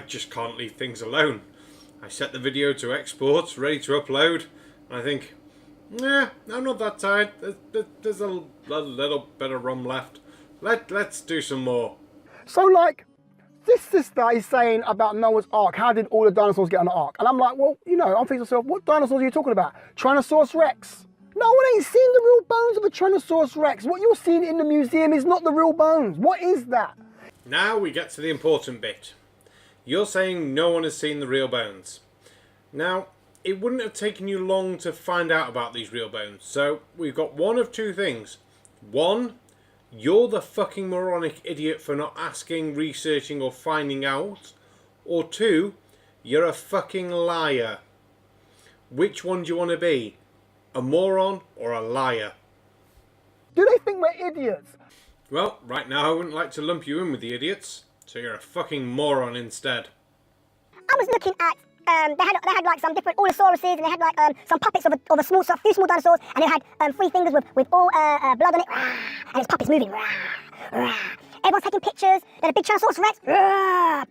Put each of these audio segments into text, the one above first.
just can't leave things alone. I set the video to export, ready to upload, and I think, nah, I'm not that tired. There's a little bit of rum left. Let's do some more. So like, this sister is saying about Noah's Ark. How did all the dinosaurs get on the Ark? And I'm like, well, you know, I'm thinking to myself, what dinosaurs are you talking about? Tyrannosaurus Rex. No one ain't seen the real bones of a Tyrannosaurus Rex. What you're seeing in the museum is not the real bones. What is that? Now we get to the important bit. You're saying no one has seen the real bones. Now, it wouldn't have taken you long to find out about these real bones. So, we've got one of two things. One, you're the fucking moronic idiot for not asking, researching or finding out. Or two, you're a fucking liar. Which one do you want to be? A moron or a liar? Do they think we're idiots? Well, right now I wouldn't like to lump you in with the idiots, so you're a fucking moron instead. I was looking at, they had like some different Allosauruses, and they had like some puppets of a few small dinosaurs, and they had 3 fingers with all blood on it, and its puppets moving. Everyone's taking pictures. There's a big Tyrannosaurus Rex,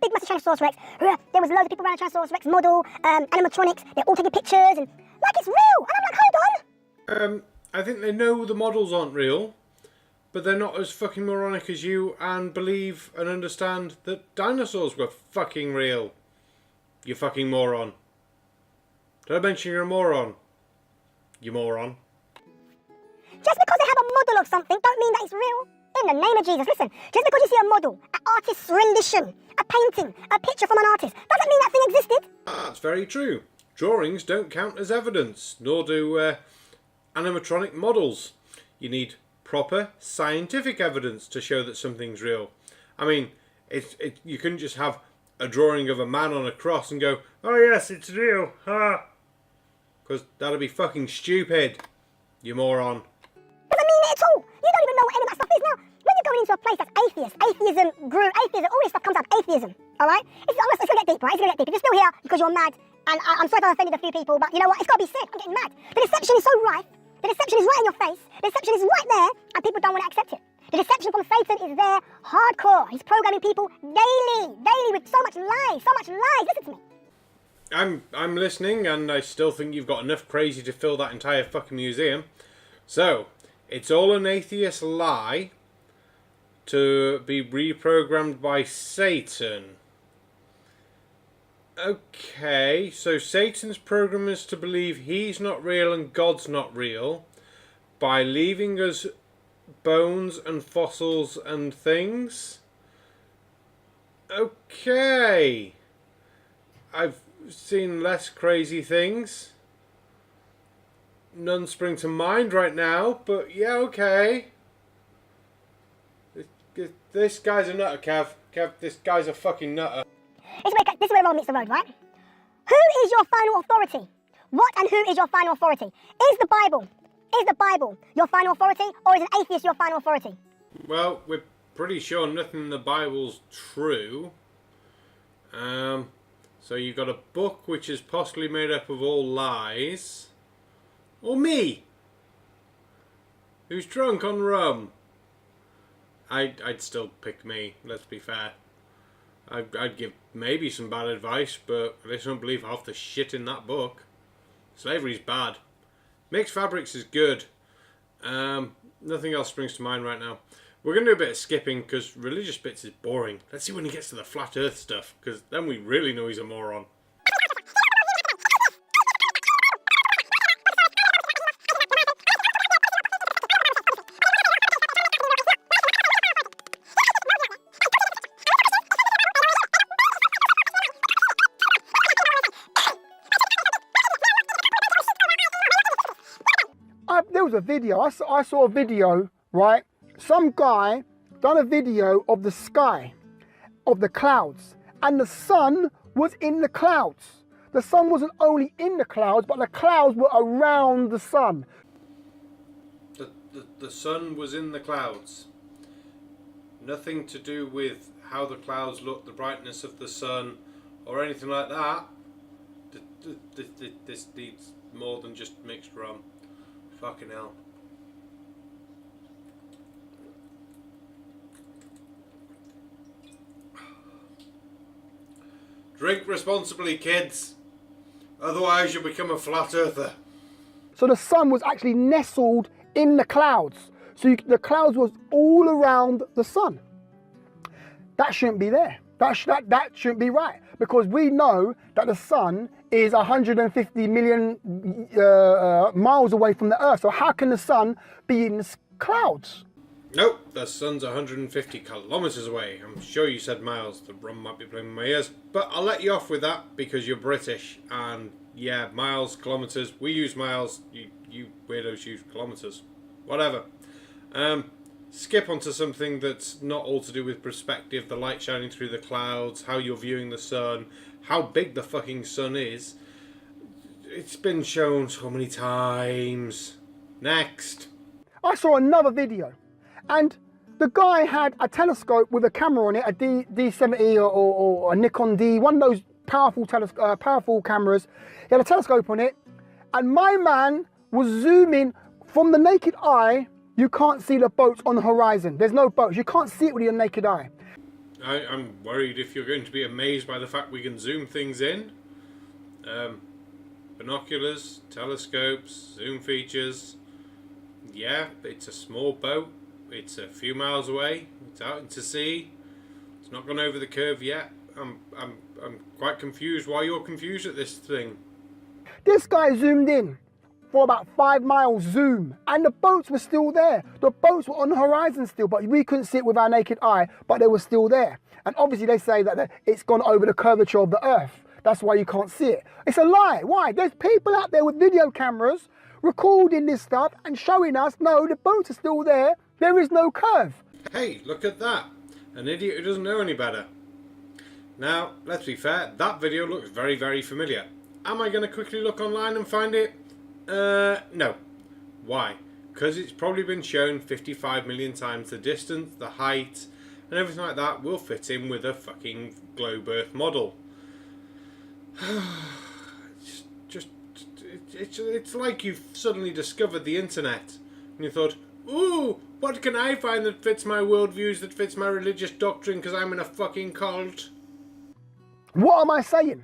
big massive Tyrannosaurus Rex. There was loads of people around the Tyrannosaurus Rex model, animatronics. They're all taking pictures, and like it's real. And I'm like, hold on. I think they know the models aren't real, but they're not as fucking moronic as you and believe and understand that dinosaurs were fucking real. You fucking moron. Did I mention you're a moron? You moron. Just because they have a model of something don't mean that it's real. In the name of Jesus, listen, just because you see a model, an artist's rendition, a painting, a picture from an artist, doesn't mean that thing existed. That's very true. Drawings don't count as evidence, nor do animatronic models. You need proper scientific evidence to show that something's real. I mean, you couldn't just have a drawing of a man on a cross and go, oh yes, it's real, because that'd be fucking stupid, you moron. Doesn't mean it at all. You don't even know what any of that stuff is. Now, when you're going into a place that's atheist, atheism grew, all this stuff comes out of atheism, alright? It's going to get deep, right? It's going to get deep. If you're still here because you're mad, and I'm sorry if I offended a few people, but you know what? It's got to be said. I'm getting mad. The deception is so rife. The deception is right in your face. The deception is right there, and people don't want to accept it. The deception from Satan is there, hardcore. He's programming people daily with so much lies, Listen to me. I'm listening, and I still think you've got enough crazy to fill that entire fucking museum. So, it's all an atheist lie to be reprogrammed by Satan. Okay, so Satan's program is to believe he's not real and God's not real by leaving us bones and fossils and things. Okay. I've seen less crazy things. None spring to mind right now, but yeah, okay. This guy's a nutter, Kev. Kev, this guy's a fucking nutter. This is where the road meets the road, right? Who is your final authority? What and who is your final authority? Is the Bible your final authority, or is an atheist your final authority? Well, we're pretty sure nothing in the Bible's true. So you've got a book which is possibly made up of all lies. Or me, who's drunk on rum. I'd still pick me, let's be fair. I'd give maybe some bad advice, but I just don't believe half the shit in that book. Slavery's bad. Mixed fabrics is good. Nothing else springs to mind right now. We're going to do a bit of skipping because religious bits is boring. Let's see when he gets to the flat earth stuff, because then we really know he's a moron. There was a video, I saw a video, right? Some guy done a video of the sky, of the clouds, and the sun was in the clouds. The sun wasn't only in the clouds, but the clouds were around the sun. The sun was in the clouds. Nothing to do with how the clouds look, the brightness of the sun, or anything like that. This needs more than just mixed rum. Fucking hell. Drink responsibly, kids. Otherwise you'll become a flat earther. So the sun was actually nestled in the clouds. So the clouds was all around the sun. That shouldn't be there. That shouldn't be right. Because we know that the sun is 150 million miles away from the earth. So how can the sun be in the clouds? Nope, the sun's 150 kilometres away. I'm sure you said miles. The rum might be playing with my ears. But I'll let you off with that because you're British. And yeah, miles, kilometres. We use miles. You weirdos use kilometres. Whatever. Skip onto something that's not all to do with perspective. The light shining through the clouds. How you're viewing the sun. How big the fucking sun is. It's been shown so many times. Next. I saw another video. And the guy had a telescope with a camera on it, a D70 or a Nikon D, one of those powerful cameras. He had a telescope on it, and my man was zooming from the naked eye. You can't see the boats on the horizon. There's no boats. You can't see it with your naked eye. I'm worried if you're going to be amazed by the fact we can zoom things in. Binoculars, telescopes, zoom features. Yeah, it's a small boat. It's a few miles away. It's out into sea. It's not gone over the curve yet. I'm quite confused why you're confused at this thing. This guy zoomed in for about 5 miles zoom, and the boats were still there. The boats were on the horizon still, but we couldn't see it with our naked eye, but they were still there. And obviously they say that it's gone over the curvature of the earth. That's why you can't see it. It's a lie. Why? There's people out there with video cameras recording this stuff and showing us, no, the boats are still there. There is no curve. Hey, look at that. An idiot who doesn't know any better. Now, let's be fair, that video looks very, very familiar. Am I going to quickly look online and find it? No. Why? Because it's probably been shown 55 million times. The distance, the height, and everything like that will fit in with a fucking globe Earth model. It's like you've suddenly discovered the internet and you thought, ooh, what can I find that fits my worldviews, that fits my religious doctrine because I'm in a fucking cult? What am I saying?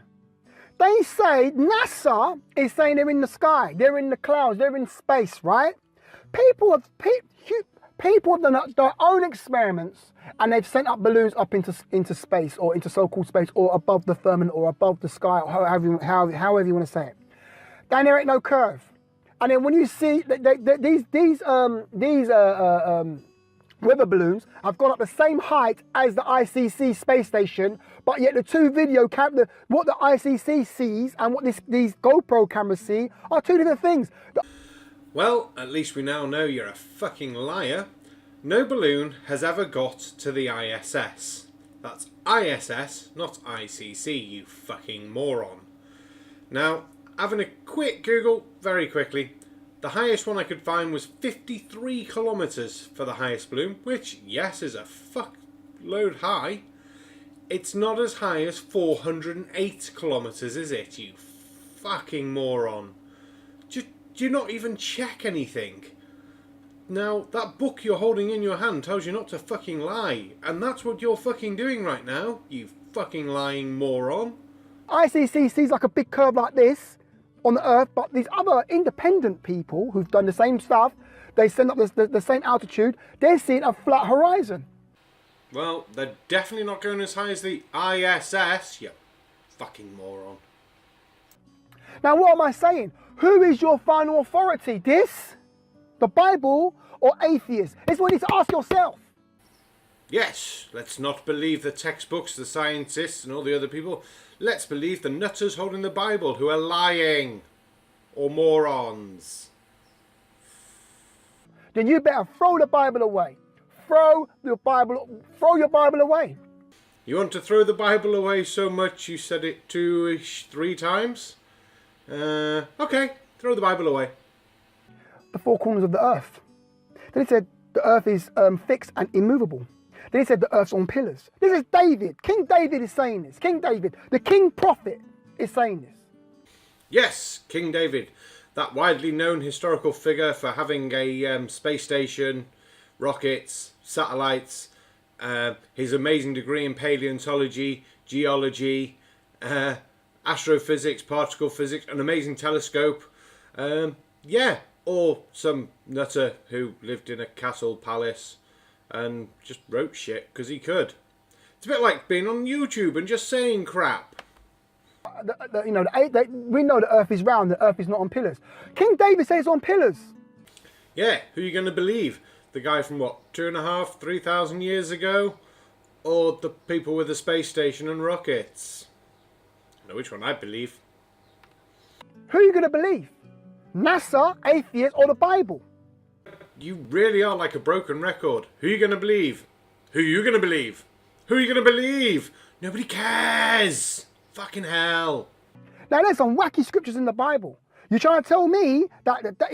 They say NASA is saying they're in the sky, they're in the clouds, they're in space, right? People have done their own experiments and they've sent up balloons up into space or into so-called space or above the firmament or above the sky or however you want to say it. Then there ain't no curve. And then when you see these weather balloons have gone up the same height as the ICC space station, but yet the two video cameras, what the ICC sees and what these GoPro cameras see are two different things. Well, at least we now know you're a fucking liar. No balloon has ever got to the ISS. That's ISS, not ICC, you fucking moron. Now, having a quick Google, very quickly, the highest one I could find was 53 kilometres for the highest balloon, which, yes, is a fuckload high. It's not as high as 408 kilometres, is it, you fucking moron? Do you not even check anything? Now, that book you're holding in your hand tells you not to fucking lie, and that's what you're fucking doing right now, you fucking lying moron. ICC sees like a big curve like this on the Earth, but these other independent people who've done the same stuff, they send up the same altitude, they're seeing a flat horizon. Well, they're definitely not going as high as the ISS, you fucking moron. Now, what am I saying? Who is your final authority? This, the Bible, or atheists? This is what you need to ask yourself. Yes, let's not believe the textbooks, the scientists, and all the other people. Let's believe the nutters holding the Bible who are lying. Or morons. Then you better throw the Bible away. Throw your Bible away. You want to throw the Bible away so much you said it 2-3 times? Okay, throw the Bible away. The four corners of the earth. Then he said the earth is fixed and immovable. Then he said the earth's on pillars. This is David. King David is saying this. King David, the king prophet, is saying this. Yes, King David, that widely known historical figure for having a space station, rockets, satellites, his amazing degree in paleontology, geology, astrophysics, particle physics, an amazing telescope. Yeah, or some nutter who lived in a castle palace and just wrote shit because he could. It's a bit like being on YouTube and just saying crap. We know the earth is round, the earth is not on pillars. King David says it's on pillars. Yeah, who are you going to believe? The guy from what, 2,500, 3,000 years ago? Or the people with the space station and rockets? I know which one I believe. Who are you going to believe? NASA, atheists, or the Bible? You really are like a broken record. Who are you going to believe? Who are you going to believe? Who are you going to believe? Nobody cares. Fucking hell. Now there's some wacky scriptures in the Bible. You're trying to tell me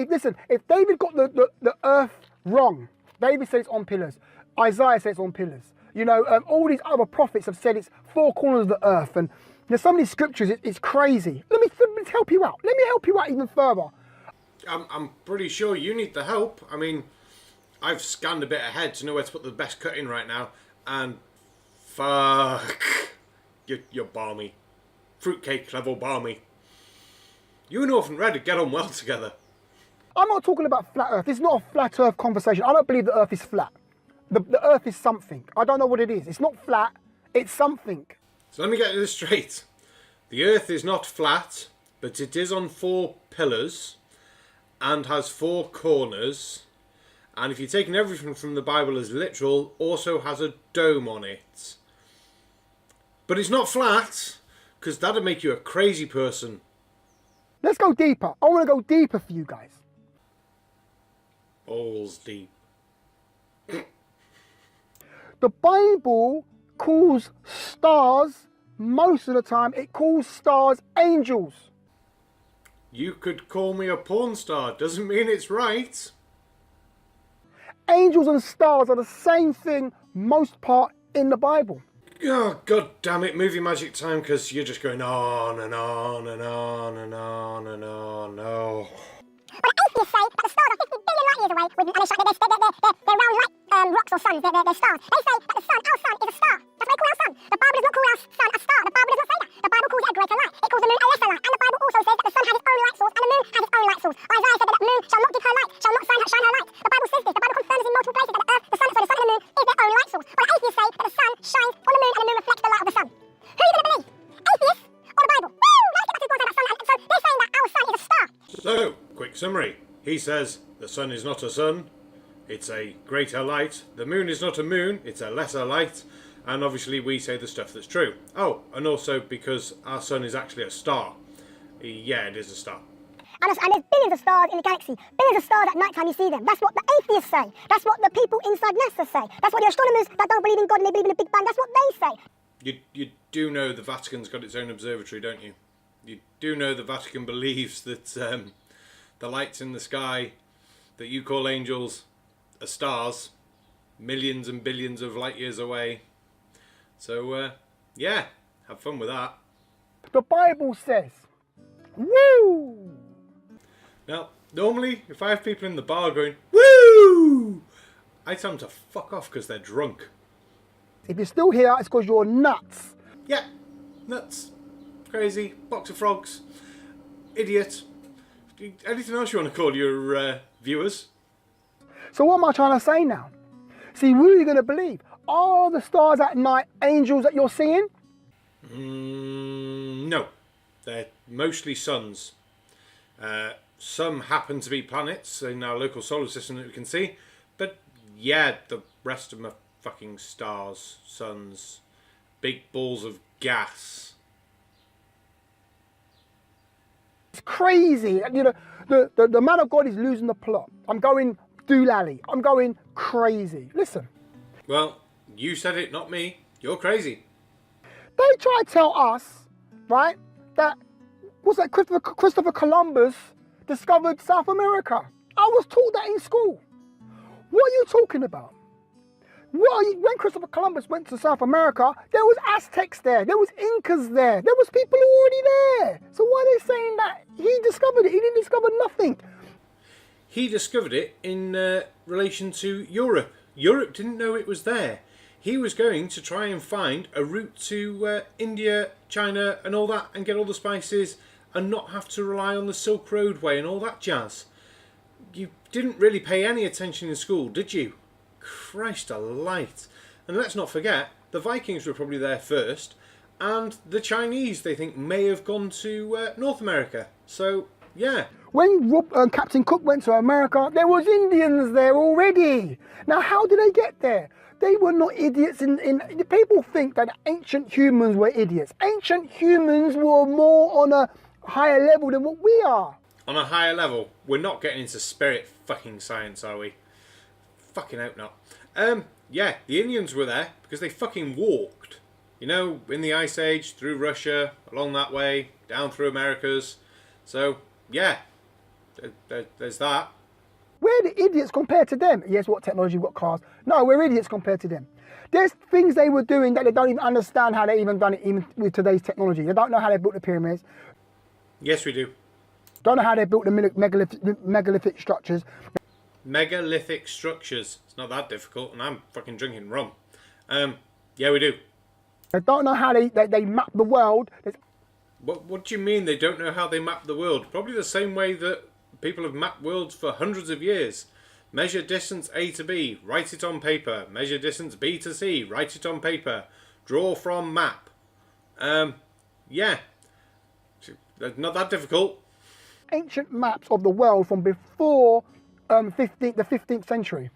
listen, if David got the earth wrong, David says it's on pillars. Isaiah says it's on pillars. You know, all these other prophets have said it's four corners of the earth. And there's some of these scriptures, it's crazy. Let me help you out. Let me help you out even further. I'm pretty sure you need the help. I mean, I've scanned a bit ahead to know where to put the best cut in right now. And fuck, you're balmy. Fruitcake level balmy. You and Orphan Red get on well together. I'm not talking about flat earth. It's not a flat earth conversation. I don't believe the earth is flat. The earth is something. I don't know what it is. It's not flat. It's something. So let me get this straight. The earth is not flat, but it is on 4 pillars and has 4 corners. And if you're taking everything from the Bible as literal, also has a dome on it. But it's not flat, because that'd make you a crazy person. Let's go deeper. I want to go deeper for you guys. Balls deep. The Bible calls stars, most of the time, it calls stars angels. You could call me a porn star. Doesn't mean it's right. Angels and stars are the same thing most part in the Bible. Oh, God damn it, movie magic time, because you're just going on and on and on and on and on. Oh. But atheists say that the stars are 50 billion light years away, and they're round like rocks or suns, they're stars. They say that the sun, our sun, is a star. That's what they call our sun. The Bible does not call our sun a star. The Bible does not say that. The Bible calls it a greater light. It calls the moon a lesser light. And the Bible also says that the sun has its own light source and the moon has its own light source. Isaiah said that the moon shall not give her light, shall not shine her light. The Bible says this. The Bible confirms in multiple places that the earth, the sun and the moon is their own light source. But atheists say that the sun shines on the moon and the moon reflects the light of the sun. Who are you going to believe? Atheists or the Bible? Woo! Let's get back to the point about sun. And so they're saying that our sun is a star. So, quick summary. He says the sun is not a sun, it's a greater light. The moon is not a moon, it's a lesser light. And obviously we say the stuff that's true. Oh, and also because our sun is actually a star. Yeah, it is a star. And there's billions of stars in the galaxy. Billions of stars at night time you see them. That's what the atheists say. That's what the people inside NASA say. That's what the astronomers that don't believe in God and they believe in the Big Bang, that's what they say. You do know the Vatican's got its own observatory, don't you? You do know the Vatican believes that the lights in the sky that you call angels are stars, millions and billions of light years away. So, yeah, have fun with that. The Bible says, woo! Now, normally, if I have people in the bar going, woo! I tell them to fuck off because they're drunk. If you're still here, it's because you're nuts. Yeah, nuts, crazy, box of frogs, idiot. Anything else you want to call your viewers? So what am I trying to say now? See, who are you going to believe? Are the stars at night angels that you're seeing? No, they're mostly suns. Some happen to be planets in our local solar system that we can see, but yeah, the rest of them are fucking stars, suns, big balls of gas. It's crazy. You know, the man of God is losing the plot. I'm going doolally. I'm going crazy. Listen. Well, you said it, not me. You're crazy. They try to tell us, right, that Christopher Columbus discovered South America. I was taught that in school. What are you talking about? When Christopher Columbus went to South America, there was Aztecs there, there was Incas there, there was people who were already there. So why are they saying that he discovered it? He didn't discover nothing. He discovered it in relation to Europe. Europe didn't know it was there. He was going to try and find a route to India, China and all that, and get all the spices and not have to rely on the Silk Road way and all that jazz. You didn't really pay any attention in school, did you? Christ alight. And let's not forget, the Vikings were probably there first, and the Chinese, they think, may have gone to North America. So, yeah. When Captain Cook went to America, there was Indians there already. Now, how did they get there? They were not idiots. People think that ancient humans were idiots. Ancient humans were more on a higher level than what we are. On a higher level, we're not getting into spirit fucking science, are we? Fucking hope not. Yeah, the Indians were there because they fucking walked. You know, in the Ice Age, through Russia, along that way, down through Americas. So, yeah, there's that. We're the idiots compared to them. Yes, what technology, what cars. No, we're idiots compared to them. There's things they were doing that they don't even understand how they even done it, even with today's technology. They don't know how they built the pyramids. Yes, we do. Don't know how they built the megalithic structures. Megalithic structures. It's not that difficult, and I'm fucking drinking rum. Yeah, we do. They don't know how they map the world. What do you mean they don't know how they map the world? Probably the same way that people have mapped worlds for hundreds of years. Measure distance A to B, write it on paper. Measure distance B to C, write it on paper. Draw from map. Yeah. Not that difficult. Ancient maps of the world from before the 15th century.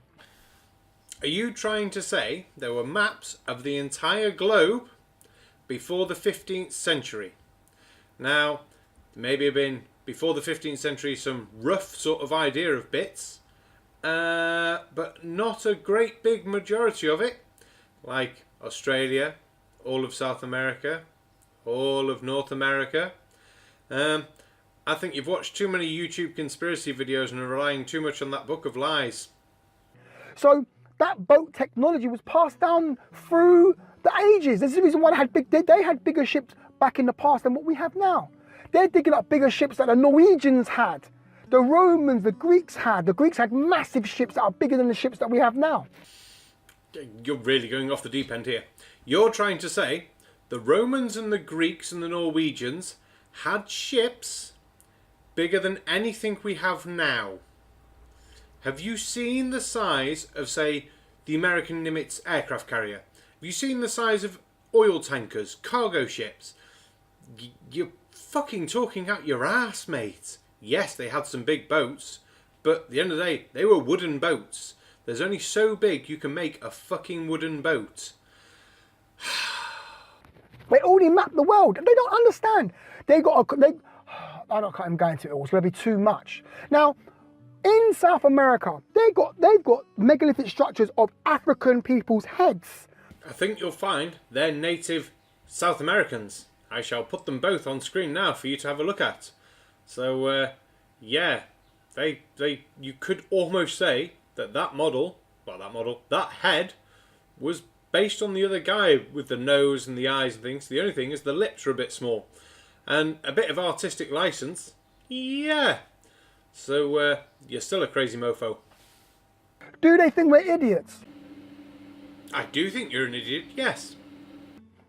Are you trying to say there were maps of the entire globe before the 15th century? Now, maybe have been before the 15th century some rough sort of idea of bits, but not a great big majority of it, like Australia, all of South America, all of North America. I think you've watched too many YouTube conspiracy videos and are relying too much on that book of lies. So that boat technology was passed down through the ages. This is the reason why they had bigger ships back in the past than what we have now. They're digging up bigger ships that the Norwegians had. The Romans, the Greeks had. The Greeks had massive ships that are bigger than the ships that we have now. You're really going off the deep end here. You're trying to say the Romans and the Greeks and the Norwegians had ships bigger than anything we have now. Have you seen the size of, say, the American Nimitz aircraft carrier? Have you seen the size of oil tankers, cargo ships? You're fucking talking out your ass, mate. Yes, they had some big boats, but at the end of the day, they were wooden boats. There's only so big you can make a fucking wooden boat. They already mapped the world. They don't understand. I can't even go into it all. It's going to be too much. Now, in South America, they've got megalithic structures of African people's heads. I think you'll find they're native South Americans. I shall put them both on screen now for you to have a look at. So, yeah, you could almost say that that head was based on the other guy with the nose and the eyes and things. The only thing is the lips are a bit small. And a bit of artistic license, yeah. So, you're still a crazy mofo. Do they think we're idiots? I do think you're an idiot, yes.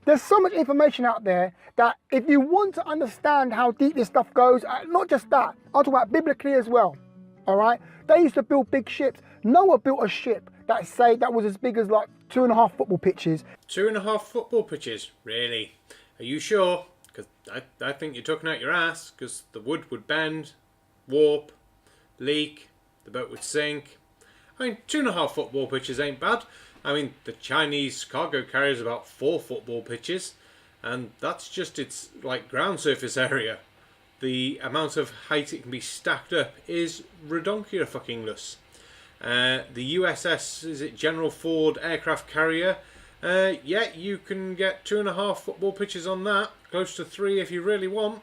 There's so much information out there that if you want to understand how deep this stuff goes, not just that, I'll talk about biblically as well, all right? They used to build big ships. Noah built a ship that was as big as like 2.5 football pitches. 2.5 football pitches? Really? Are you sure? Because I think you're talking out your ass, because the wood would bend, warp, leak, the boat would sink. I mean, 2.5 football pitches ain't bad. I mean, the Chinese cargo carrier is about 4 football pitches, and that's just its like ground surface area. The amount of height it can be stacked up is redonkulous fuckingless. The USS, is it General Ford aircraft carrier? Yeah, you can get 2.5 football pitches on that, close to 3 if you really want.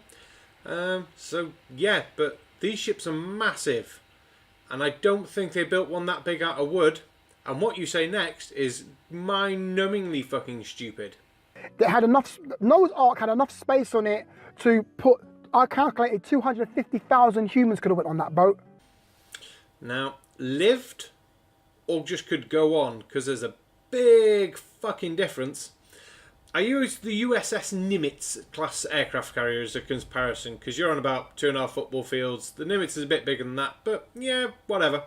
So yeah, but these ships are massive, and I don't think they built one that big out of wood. And what you say next is mind-numbingly fucking stupid. They had enough. Noah's Ark had enough space on it to put. I calculated 250,000 humans could have went on that boat. Now, lived or just could go on, because there's a big fucking difference. I use the USS Nimitz class aircraft carrier as a comparison because you're on about 2.5 football fields. The Nimitz is a bit bigger than that, but yeah, whatever.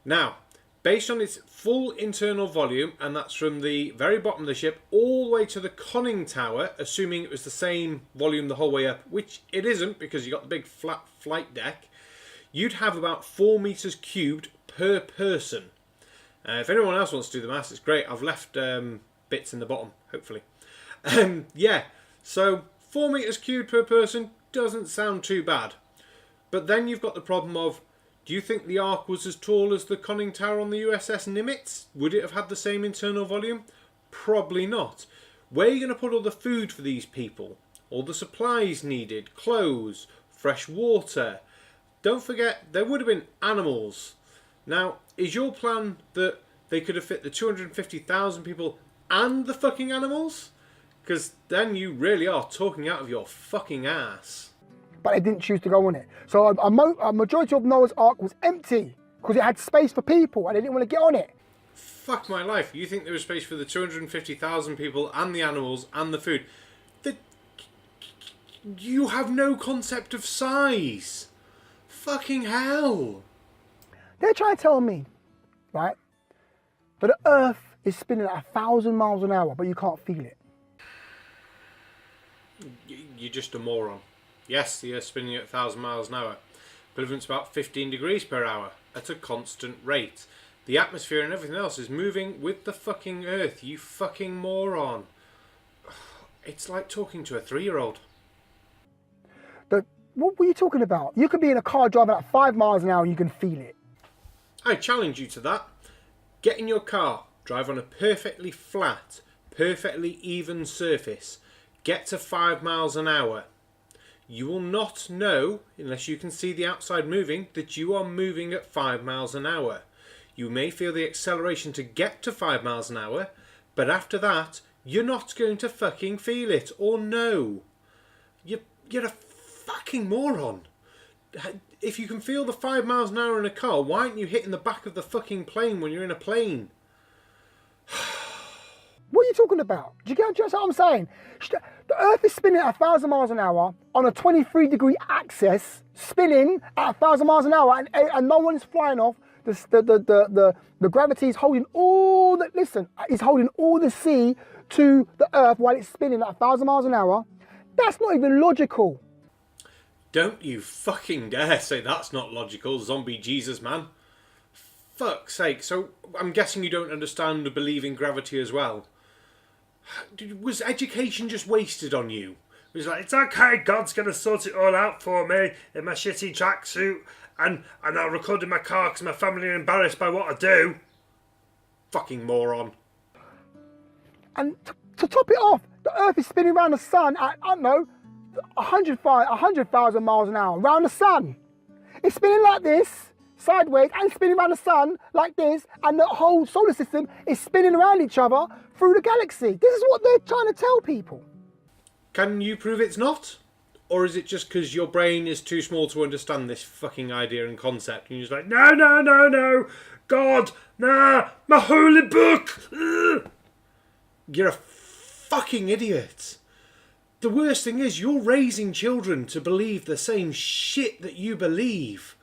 Now, based on its full internal volume, and that's from the very bottom of the ship all the way to the conning tower, assuming it was the same volume the whole way up, which it isn't because you got the big flat flight deck, you'd have about 4 meters cubed per person. If anyone else wants to do the maths, it's great. I've left bits in the bottom, hopefully. Yeah, so 4 meters cubed per person doesn't sound too bad. But then you've got the problem of, do you think the Ark was as tall as the conning tower on the USS Nimitz? Would it have had the same internal volume? Probably not. Where are you going to put all the food for these people? All the supplies needed, clothes, fresh water. Don't forget, there would have been animals. Now, is your plan that they could have fit the 250,000 people and the fucking animals? Because then you really are talking out of your fucking ass. But they didn't choose to go on it. So a majority of Noah's Ark was empty because it had space for people and they didn't want to get on it. Fuck my life. You think there was space for the 250,000 people and the animals and the food? You have no concept of size. Fucking hell. They're trying to tell me, right, that the Earth is spinning at 1,000 miles an hour, but you can't feel it. You're just a moron. Yes, the Earth's spinning at 1,000 miles an hour. Equivalent to about 15 degrees per hour at a constant rate. The atmosphere and everything else is moving with the fucking Earth, you fucking moron. It's like talking to a 3-year-old. What were you talking about? You could be in a car driving at 5 miles an hour and you can feel it. I challenge you to that. Get in your car, drive on a perfectly flat, perfectly even surface. Get to 5 miles an hour. You will not know, unless you can see the outside moving, that you are moving at 5 miles an hour. You may feel the acceleration to get to 5 miles an hour, but after that, you're not going to fucking feel it, or know. You're a fucking moron. If you can feel the 5 miles an hour in a car, why aren't you hitting the back of the fucking plane when you're in a plane? What are you talking about? Do you get what I'm saying? The Earth is spinning at 1,000 miles an hour on a 23-degree axis, spinning at 1,000 miles an hour, and no one's flying off. The gravity is holding all the is holding all the sea to the Earth while it's spinning at 1,000 miles an hour. That's not even logical. Don't you fucking dare say that's not logical, zombie Jesus man. Fuck's sake. So I'm guessing you don't understand or believe in gravity as well. Was education just wasted on you? It was like, it's okay, God's going to sort it all out for me in my shitty tracksuit, and I'll record in my car because my family are embarrassed by what I do. Fucking moron. And to top it off, the Earth is spinning around the sun at, I don't know, 100,000 miles an hour around the sun. It's spinning like this, sideways, and spinning around the sun like this, and the whole solar system is spinning around each other through the galaxy. This is what they're trying to tell people. Can you prove it's not? Or is it just because your brain is too small to understand this fucking idea and concept, and you're just like, no, God, nah, my holy book. Ugh. You're a fucking idiot. The worst thing is you're raising children to believe the same shit that you believe.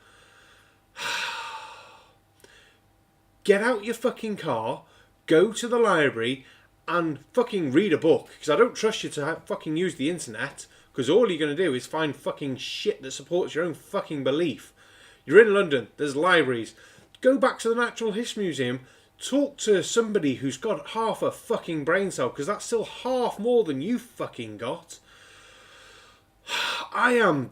Get out your fucking car, go to the library and fucking read a book. Because I don't trust you to fucking use the internet. Because all you're going to do is find fucking shit that supports your own fucking belief. You're in London, there's libraries. Go back to the Natural History Museum. Talk to somebody who's got half a fucking brain cell, because that's still half more than you fucking got. I am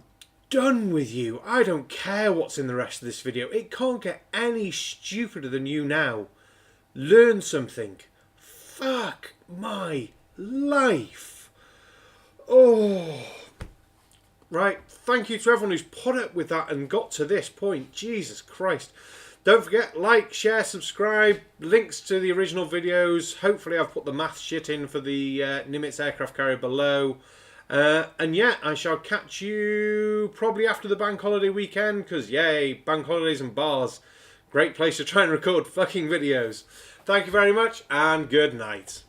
done with you. I don't care what's in the rest of this video. It can't get any stupider than you now. Learn something. Fuck my life. Oh. Right, thank you to everyone who's put up with that and got to this point. Jesus Christ. Don't forget, like, share, subscribe, links to the original videos. Hopefully I've put the math shit in for the Nimitz aircraft carrier below. And yeah, I shall catch you probably after the bank holiday weekend, because yay, bank holidays and bars. Great place to try and record fucking videos. Thank you very much, and good night.